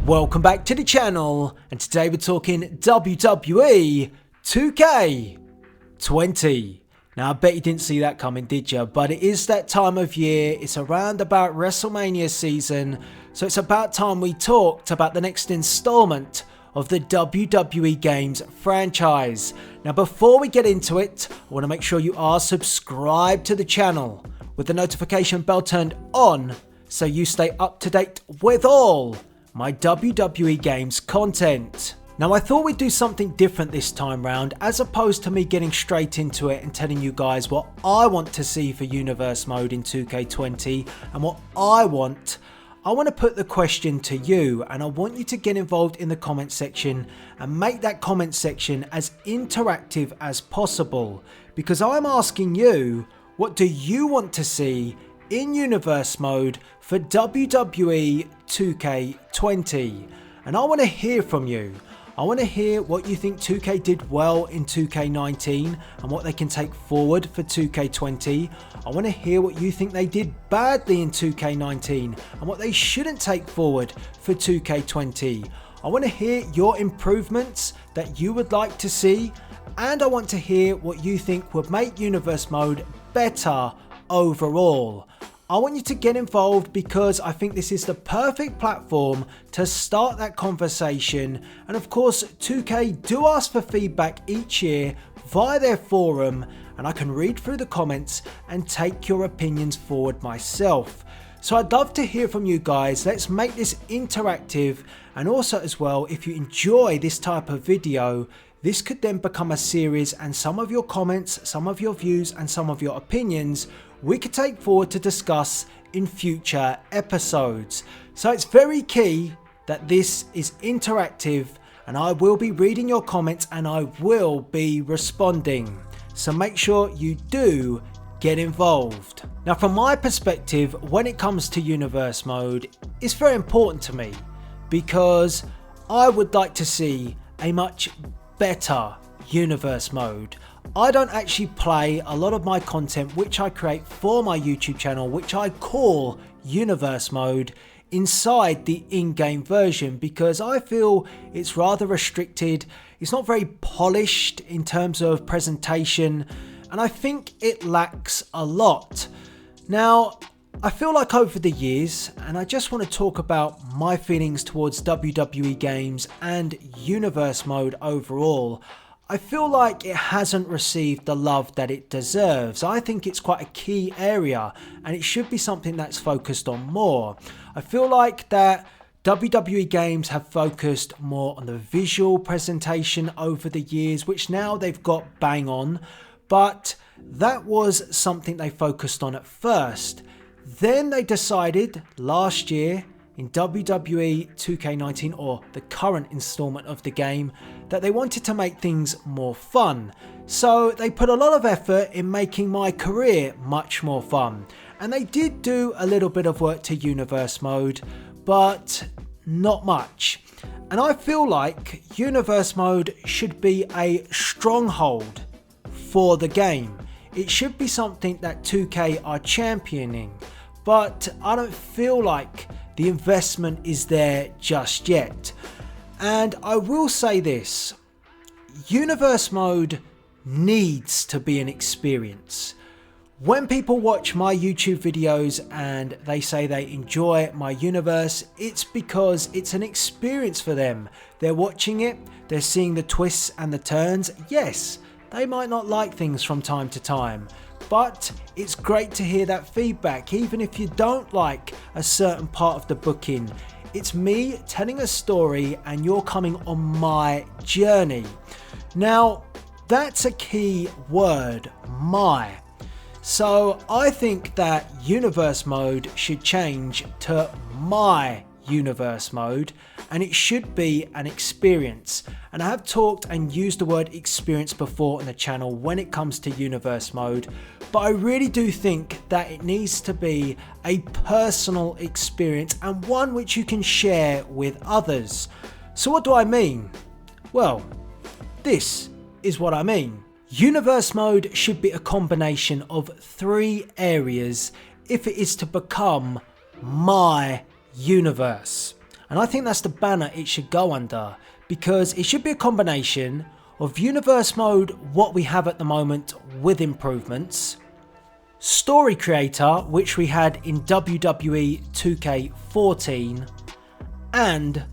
Welcome back to the channel, and today we're talking WWE 2K20. Now I bet you didn't see that coming, did you? But it is that time of year, it's around about WrestleMania season, so it's about time we talked about the next installment of the WWE Games franchise. Now before we get into it, I want to make sure you are subscribed to the channel with the notification bell turned on so you stay up to date with all my WWE Games content. Now I thought we'd do something different this time round, as opposed to me getting straight into it and telling you guys what I want to see for Universe Mode in 2K20 and what I want to put the question to you, and I want you to get involved in the comment section and make that comment section as interactive as possible, because I'm asking you, what do you want to see in Universe Mode for WWE 2K20? And I want to hear from you. I want to hear what you think 2K did well in 2K19 and what they can take forward for 2K20. I want to hear what you think they did badly in 2K19 and what they shouldn't take forward for 2K20. I want to hear your improvements that you would like to see, and I want to hear what you think would make Universe Mode better overall. I want you to get involved because I think this is the perfect platform to start that conversation. And of course 2K do ask for feedback each year via their forum, and I can read through the comments and take your opinions forward myself. So I'd love to hear from you guys. Let's make this interactive, and also as well, if you enjoy this type of video, this could then become a series, and some of your comments, some of your views and some of your opinions we could take forward to discuss in future episodes. So it's very key that this is interactive, and I will be reading your comments and I will be responding. So make sure you do get involved. Now from my perspective, when it comes to Universe Mode, it's very important to me because I would like to see a much better Universe Mode. I don't actually play a lot of my content which I create for my YouTube channel, which I call Universe Mode, inside the in-game version, because I feel it's rather restricted. It's not very polished in terms of presentation, and I think it lacks a lot. Now I feel like over the years, and I just want to talk about my feelings towards WWE Games and Universe Mode overall, I feel like it hasn't received the love that it deserves. I think it's quite a key area and it should be something that's focused on more. I feel like that WWE Games have focused more on the visual presentation over the years, which now they've got bang on, but that was something they focused on at first. Then they decided last year in WWE 2K19, or the current installment of the game, that they wanted to make things more fun. So they put a lot of effort in making my career much more fun. And they did do a little bit of work to Universe Mode, but not much. And I feel like Universe Mode should be a stronghold for the game. It should be something that 2K are championing, but I don't feel like the investment is there just yet. And I will say this, Universe Mode needs to be an experience. When people watch my YouTube videos and they say they enjoy my universe, it's because it's an experience for them. They're watching it, they're seeing the twists and the turns. Yes, they might not like things from time to time, but it's great to hear that feedback, even if you don't like a certain part of the booking. It's me telling a story and you're coming on my journey. Now, that's a key word, my. So I think that Universe Mode should change to my Universe Mode, and it should be an experience. And I have talked and used the word experience before on the channel when it comes to Universe Mode, but I really do think that it needs to be a personal experience and one which you can share with others. So what do I mean? Well, this is what I mean. Universe Mode should be a combination of 3 areas if it is to become my universe. And I think that's the banner it should go under, because it should be a combination of universe mode, what we have at the moment with improvements, story creator, which we had in WWE 2K14, and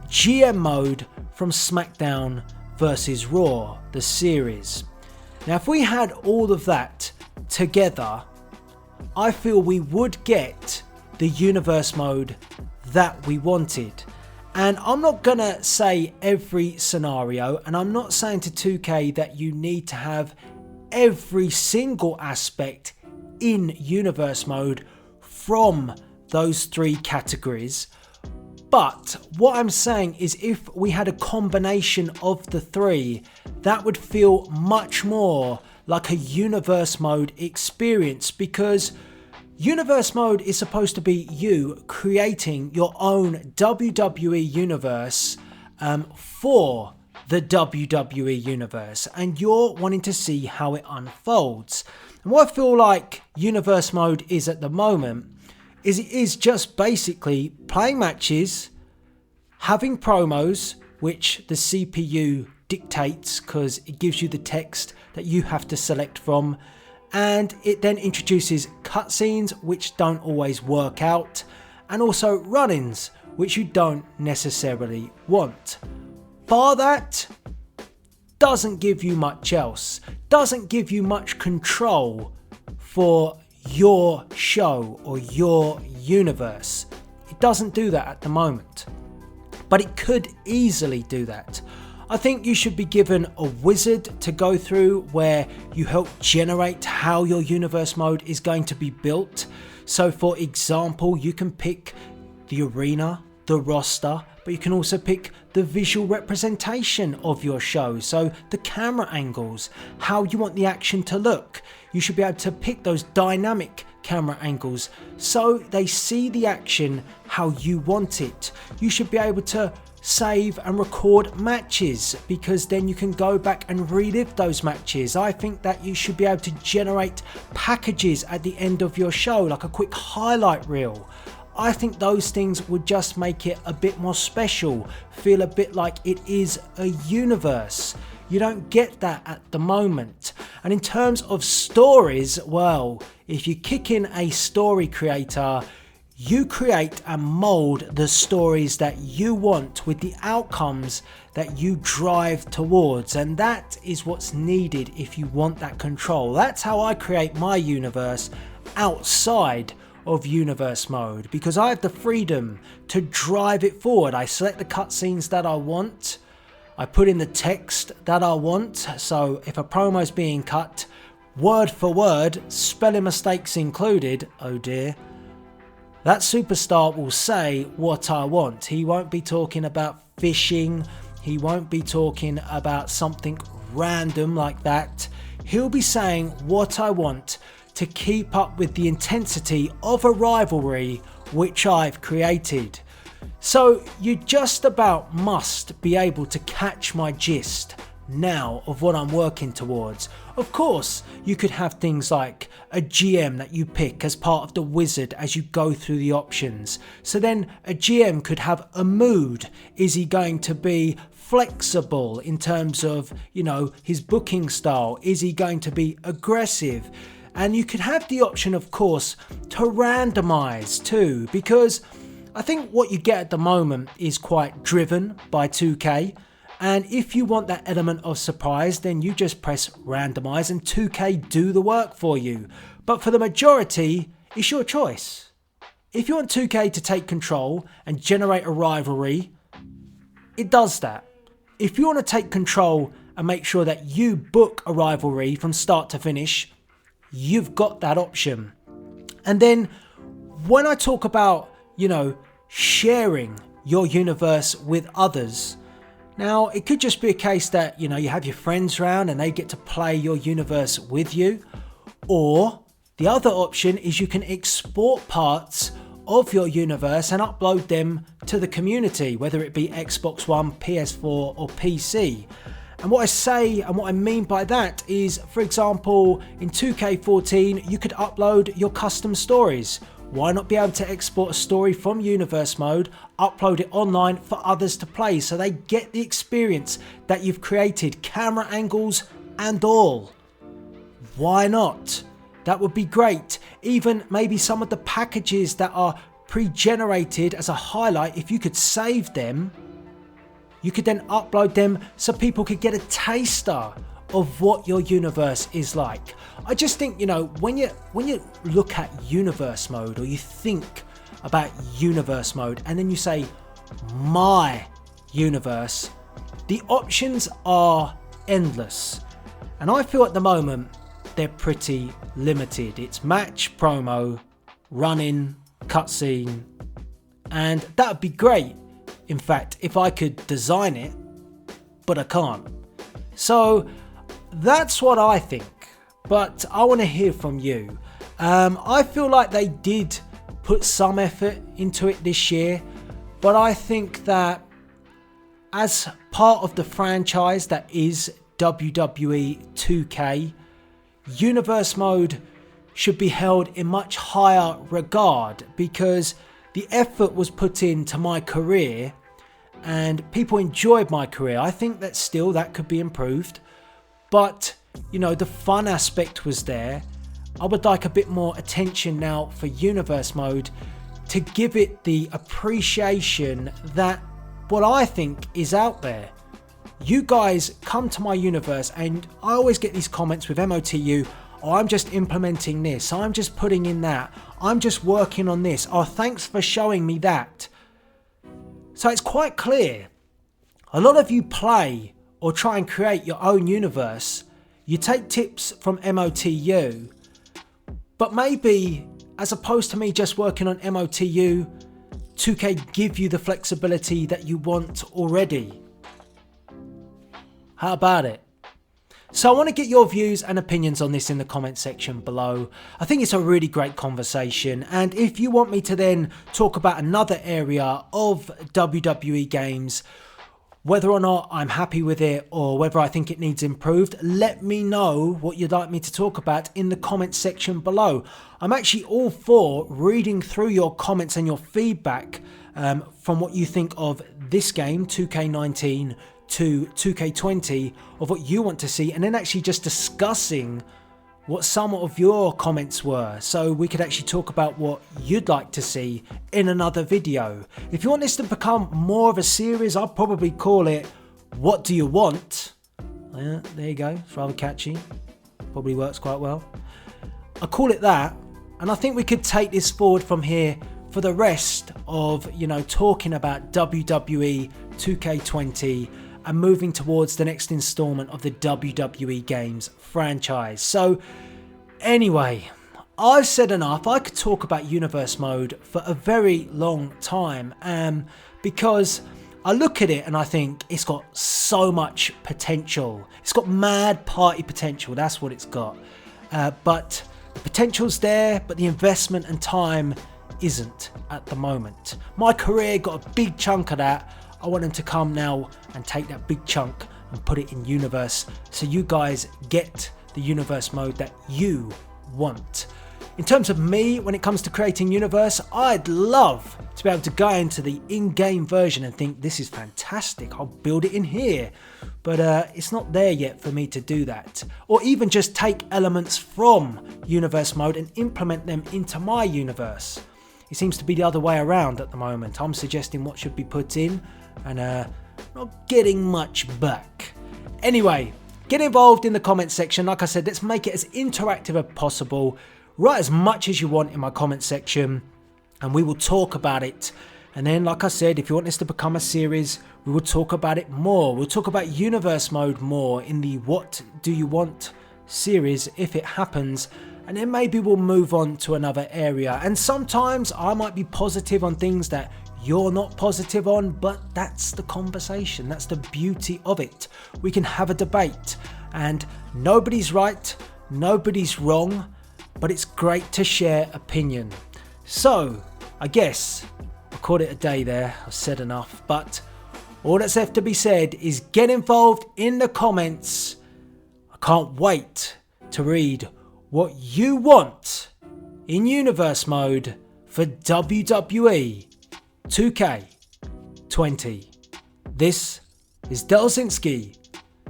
GM mode from SmackDown vs Raw, the series. Now if we had all of that together, I feel we would get the universe mode that we wanted. And I'm not gonna say every scenario, and I'm not saying to 2K that you need to have every single aspect in universe mode from those 3 categories. But what I'm saying is, if we had a combination of the 3, that would feel much more like a universe mode experience, because universe mode is supposed to be you creating your own WWE universe for the WWE universe, and you're wanting to see how it unfolds. And what I feel like universe mode is at the moment is it is just basically playing matches, having promos, which the CPU dictates because it gives you the text that you have to select from, and it then introduces cutscenes which don't always work out, and also run-ins which you don't necessarily want. Bar that, doesn't give you much else, doesn't give you much control for your show or your universe. It doesn't do that at the moment, but it could easily do that. I think you should be given a wizard to go through where you help generate how your universe mode is going to be built. So for example, you can pick the arena, the roster, but you can also pick the visual representation of your show. So the camera angles, how you want the action to look. You should be able to pick those dynamic camera angles so they see the action how you want it. You should be able to save and record matches, because then you can go back and relive those matches. I think that you should be able to generate packages at the end of your show, like a quick highlight reel. I think those things would just make it a bit more special, feel a bit like it is a universe. You don't get that at the moment. And in terms of stories, well, if you kick in a story creator, you create and mold the stories that you want with the outcomes that you drive towards, and that is what's needed if you want that control. That's how I create my universe outside of universe mode, because I have the freedom to drive it forward. I select the cutscenes that I want, I put in the text that I want, so if a promo is being cut word for word, spelling mistakes included, oh dear, that superstar will say what I want. He won't be talking about fishing, he won't be talking about something random like that. He'll be saying what I want to keep up with the intensity of a rivalry which I've created. So you just about must be able to catch my gist now of what I'm working towards. Of course, you could have things like a GM that you pick as part of the wizard as you go through the options. So then a GM could have a mood. Is he going to be flexible in terms of, you know, his booking style? Is he going to be aggressive? And you could have the option, of course, to randomize too, because I think what you get at the moment is quite driven by 2K. And if you want that element of surprise, then you just press randomize and 2K do the work for you. But for the majority, it's your choice. If you want 2K to take control and generate a rivalry, it does that. If you want to take control and make sure that you book a rivalry from start to finish, you've got that option. And then when I talk about, you know, sharing your universe with others, now it could just be a case that, you know, you have your friends around and they get to play your universe with you. Or the other option is you can export parts of your universe and upload them to the community, whether it be Xbox One, PS4 or PC. And what I say and what I mean by that is, for example, in 2K14, you could upload your custom stories, Why not be able to export a story from universe mode, upload it online for others to play so they get the experience that you've created, camera angles and all? Why not? That would be great. Even maybe some of the packages that are pre-generated as a highlight, if you could save them, you could then upload them so people could get a taster of what your universe is like. I just think, you know, when you look at universe mode, or you think about universe mode and then you say my universe, the options are endless. And I feel at the moment they're pretty limited. It's match, promo, run-in, cutscene, and that would be great, in fact, if I could design it, but I can't. So that's what I think, but I want to hear from you. I feel like they did put some effort into it this year, but I think that as part of the franchise that is WWE 2K, universe mode should be held in much higher regard, because the effort was put into my career and people enjoyed my career. I think that still that could be improved, but you know, the fun aspect was there. I would like a bit more attention now for universe mode to give it the appreciation that what I think is out there. You guys come to my universe and I always get these comments with MOTU, oh, I'm just implementing this, I'm just putting in that, I'm just working on this, oh, thanks for showing me that. So it's quite clear, a lot of you play or try and create your own universe. You take tips from MOTU, but maybe as opposed to me just working on MOTU, 2K give you the flexibility that you want already. How about it? So I want to get your views and opinions on this in the comment section below. I think it's a really great conversation, and if you want me to then talk about another area of WWE games, whether or not I'm happy with it or whether I think it needs improved, let me know what you'd like me to talk about in the comment section below. I'm actually all for reading through your comments and your feedback from what you think of this game, 2K19 to 2K20, of what you want to see, and then actually just discussing what some of your comments were, so we could actually talk about what you'd like to see in another video. If you want this to become more of a series, I'll probably call it What Do You Want? Yeah, there you go, it's rather catchy, probably works quite well. I'll call it that, and I think we could take this forward from here for the rest of, you know, talking about WWE 2K20 and moving towards the next installment of the WWE Games franchise. So anyway, I've said enough. I could talk about universe mode for a very long time, because I look at it and I think it's got so much potential. It's got mad party potential, that's what it's got. But the potential's there, but the investment and time isn't at the moment. My career got a big chunk of that. I want them to come now and take that big chunk and put it in universe, so you guys get the universe mode that you want. In terms of me, when it comes to creating universe, I'd love to be able to go into the in-game version and think, this is fantastic, I'll build it in here. But it's not there yet for me to do that. Or even just take elements from universe mode and implement them into my universe. It seems to be the other way around at the moment. I'm suggesting what should be put in and not getting much back. Anyway, get involved in the comment section. Like I said, let's make it as interactive as possible. Write as much as you want in my comment section and we will talk about it. And then, like I said, if you want this to become a series, we will talk about it more. We'll talk about universe mode more in the What Do You Want series if it happens. And then maybe we'll move on to another area. And sometimes I might be positive on things that you're not positive on, but that's the conversation. That's the beauty of it. We can have a debate and nobody's right, nobody's wrong, but it's great to share opinion. So I guess I'll call it a day there. I've said enough, but all that's left to be said is get involved in the comments. I can't wait to read what you want in universe mode for WWE 2K20. This is Delzinski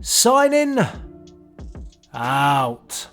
signing out.